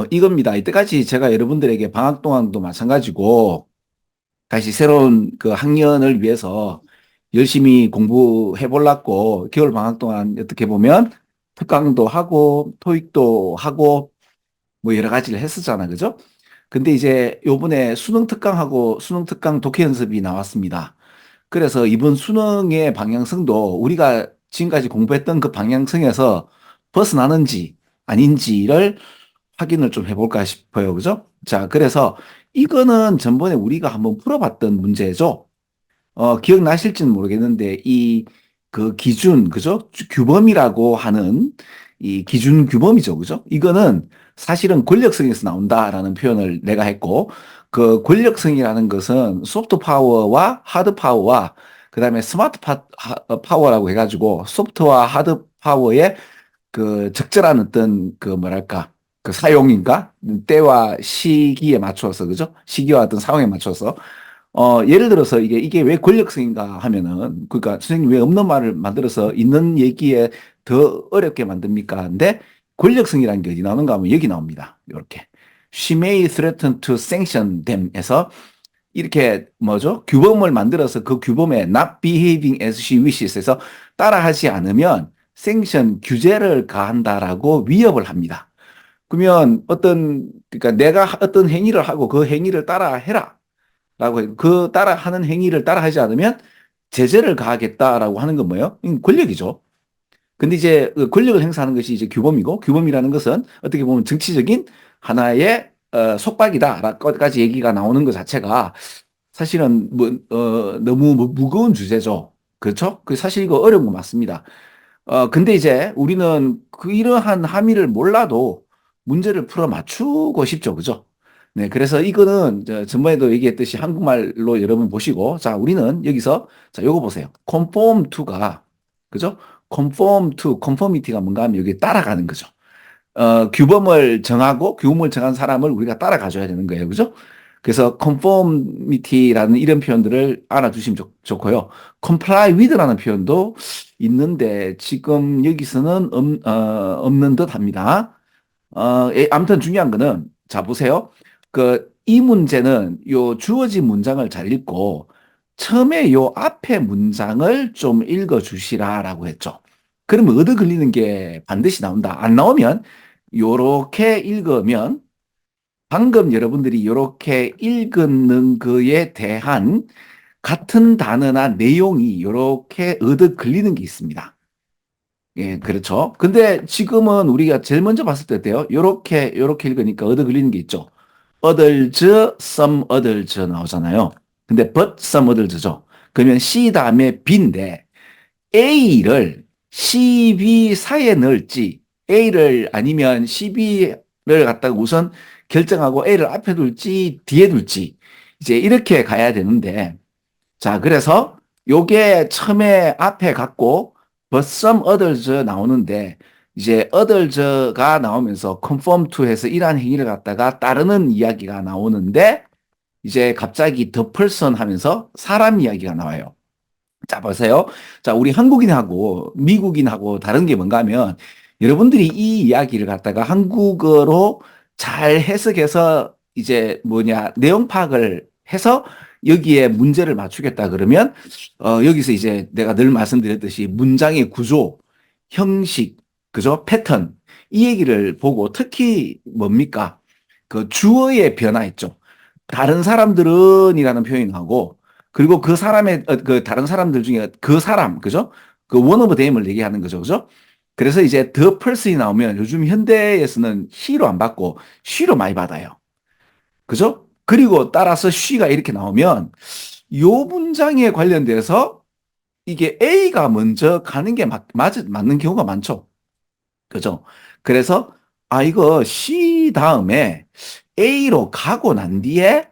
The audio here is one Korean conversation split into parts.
이겁니다. 이때까지 제가 여러분들에게 방학 동안도 마찬가지고 다시 새로운 그 학년을 위해서 열심히 공부해 보려고 겨울 방학 동안 어떻게 보면 특강도 하고 토익도 하고 뭐 여러 가지를 했었잖아. 그죠? 근데 이제 요번에 수능 특강하고 수능 특강 독해 연습이 나왔습니다. 그래서 이번 수능의 방향성도 우리가 지금까지 공부했던 그 방향성에서 벗어나는지 아닌지를 확인을 좀 해볼까 싶어요. 그죠? 자, 그래서 이거는 전번에 우리가 한번 풀어봤던 문제죠. 기억나실지는 모르겠는데, 그 기준, 그죠? 규범이라고 하는 이 기준 규범이죠. 그죠? 이거는 사실은 권력성에서 나온다라는 표현을 내가 했고, 그 권력성이라는 것은 소프트 파워와 하드 파워와 그다음에 스마트 파워라고 해가지고 소프트와 하드 파워의 그 적절한 어떤 그 뭐랄까 그 사용인가 때와 시기에 맞춰서 그죠? 시기와 어떤 상황에 맞춰서 예를 들어서 이게 왜 권력성인가 하면은 그러니까 선생님 왜 없는 말을 만들어서 있는 얘기에 더 어렵게 만듭니까? 근데 권력성이라는 게 어디 나오는가 하면 여기 나옵니다. 이렇게 She may threaten to sanction them에서 이렇게 뭐죠? 규범을 만들어서 그 규범에 not behaving as she wishes 해서 따라하지 않으면 생션 규제를 가한다라고 위협을 합니다. 그러면 그러니까 내가 어떤 행위를 하고 그 행위를 따라 해라. 라고 해요. 그 따라하는 행위를 따라하지 않으면 제재를 가하겠다라고 하는 건 뭐예요? 권력이죠. 근데 이제 그 권력을 행사하는 것이 이제 규범이고 규범이라는 것은 어떻게 보면 정치적인 하나의 속박이다라고까지 얘기가 나오는 것 자체가 사실은 너무 무거운 주제죠. 그렇죠? 그 사실 이거 어려운 거 맞습니다. 근데 이제 우리는 이러한 함의를 몰라도 문제를 풀어 맞추고 싶죠. 그죠? 네, 그래서 이거는 전번에도 얘기했듯이 한국말로 여러분 보시고, 자, 우리는 여기서, 자, 요거 보세요. conform to가, 그죠? conform to, conformity가 뭔가 하면 여기 따라가는 거죠. 규범을 정한 사람을 우리가 따라가줘야 되는 거예요. 그죠? 그래서 conformity라는 이런 표현들을 알아두시면 좋고요. comply with라는 표현도 있는데 지금 여기서는 없는 듯 합니다. 아무튼 중요한 거는 자 보세요. 이 문제는 요 주어진 문장을 잘 읽고 처음에 요 앞에 문장을 좀 읽어 주시라라고 했죠. 그러면 얻어 걸리는 게 반드시 나온다. 안 나오면 요렇게 읽으면 방금 여러분들이 요렇게 읽는 거에 대한 같은 단어나 내용이 요렇게 얻어 걸리는 게 있습니다. 예, 그렇죠. 근데 지금은 우리가 제일 먼저 봤을 때 어때요? 요렇게 읽으니까 얻어 걸리는 게 있죠. others, some others 나오잖아요. 근데 but some others죠. 그러면 C 다음에 B인데 A를 C, B 사이에 넣을지 A를 아니면 C, B를 갖다가 우선 결정하고 A를 앞에 둘지 뒤에 둘지 이제 이렇게 가야 되는데 자, 그래서 요게 처음에 앞에 갖고 but some others 나오는데 이제 others가 나오면서 conform to 해서 이러한 행위를 갖다가 따르는 이야기가 나오는데 이제 갑자기 the person 하면서 사람 이야기가 나와요. 자, 보세요. 자, 우리 한국인하고 미국인하고 다른 게 뭔가 하면 여러분들이 이 이야기를 갖다가 한국어로 잘 해석해서 이제 내용 파악을 해서 여기에 문제를 맞추겠다 그러면 여기서 이제 내가 늘 말씀드렸듯이 문장의 구조, 형식, 그죠? 패턴 이 얘기를 보고 특히 뭡니까? 그 주어의 변화 있죠. 다른 사람들은이라는 표현하고 그리고 그 다른 사람들 중에 그 사람, 그죠? 그 one of them을 얘기하는 거죠, 그죠? 그래서 이제 the person이 나오면 요즘 현대에서는 he로 안 받고 she로 많이 받아요. 그죠? 그리고 따라서 she가 이렇게 나오면 요 문장에 관련돼서 이게 A가 먼저 가는 게 맞는 경우가 많죠. 그죠? 그래서 이거 C 다음에 A로 가고 난 뒤에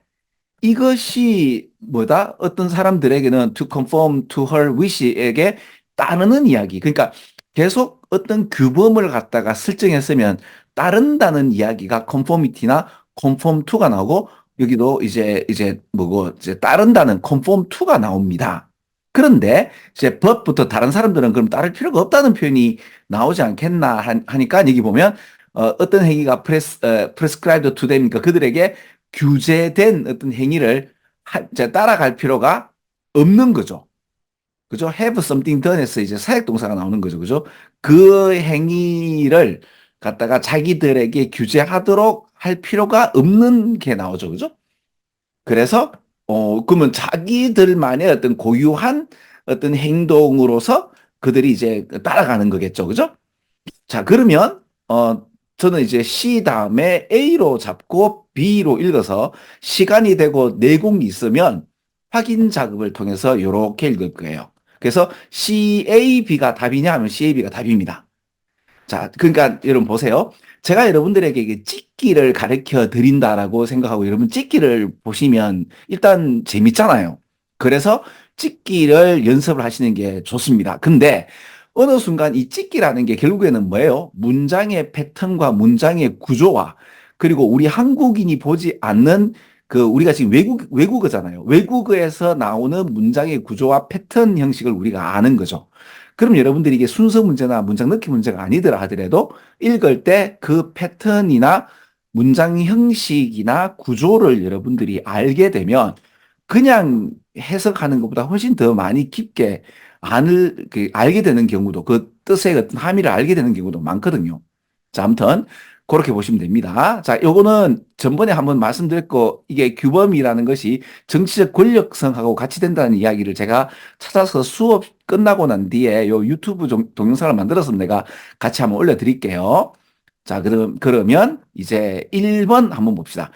이것이 뭐다? 어떤 사람들에게는 to conform to her wish에게 따르는 이야기. 그러니까 계속 어떤 규범을 갖다가 설정했으면 따른다는 이야기가 conformity나 conform to가 나오고 여기도 이제 뭐고 이제 따른다는 conform to가 나옵니다. 그런데 이제 법부터 다른 사람들은 그럼 따를 필요가 없다는 표현이 나오지 않겠나 하니까 여기 보면 어떤 행위가 prescribed to them이니까 그들에게 규제된 어떤 행위를 이제 따라갈 필요가 없는 거죠. 그죠? have something done에서 이제 사역 동사가 나오는 거죠. 그죠? 그 행위를 갖다가 자기들에게 규제하도록 할 필요가 없는 게 나오죠. 그죠? 그래서 그러면 자기들만의 어떤 고유한 어떤 행동으로서 그들이 이제 따라가는 거겠죠. 그죠? 자, 그러면 저는 이제 C 다음에 A로 잡고 B로 읽어서 시간이 되고 내공이 있으면 확인 작업을 통해서 이렇게 읽을 거예요. 그래서 CAB가 답이냐 하면 CAB가 답입니다. 자, 그러니까 여러분 보세요. 제가 여러분들에게 이게 찍기를 가르쳐 드린다라고 생각하고 여러분 찍기를 보시면 일단 재밌잖아요. 그래서 찍기를 연습을 하시는 게 좋습니다. 근데 어느 순간 이 찍기라는 게 결국에는 뭐예요? 문장의 패턴과 문장의 구조와 그리고 우리 한국인이 보지 않는 그 우리가 지금 외국어잖아요. 외국어에서 나오는 문장의 구조와 패턴 형식을 우리가 아는 거죠. 그럼 여러분들이 이게 순서 문제나 문장 넣기 문제가 아니더라 하더라도 읽을 때 그 패턴이나 문장 형식이나 구조를 여러분들이 알게 되면 그냥 해석하는 것보다 훨씬 더 많이 깊게 알게 되는 경우도 그 뜻의 어떤 함의를 알게 되는 경우도 많거든요. 자, 아무튼 그렇게 보시면 됩니다. 자, 요거는 전번에 한번 말씀드렸고 이게 규범이라는 것이 정치적 권력성하고 같이 된다는 이야기를 제가 찾아서 수업 끝나고 난 뒤에 요 유튜브 동영상을 만들어서 내가 같이 한번 올려드릴게요. 자, 그러면 이제 1번 한번 봅시다.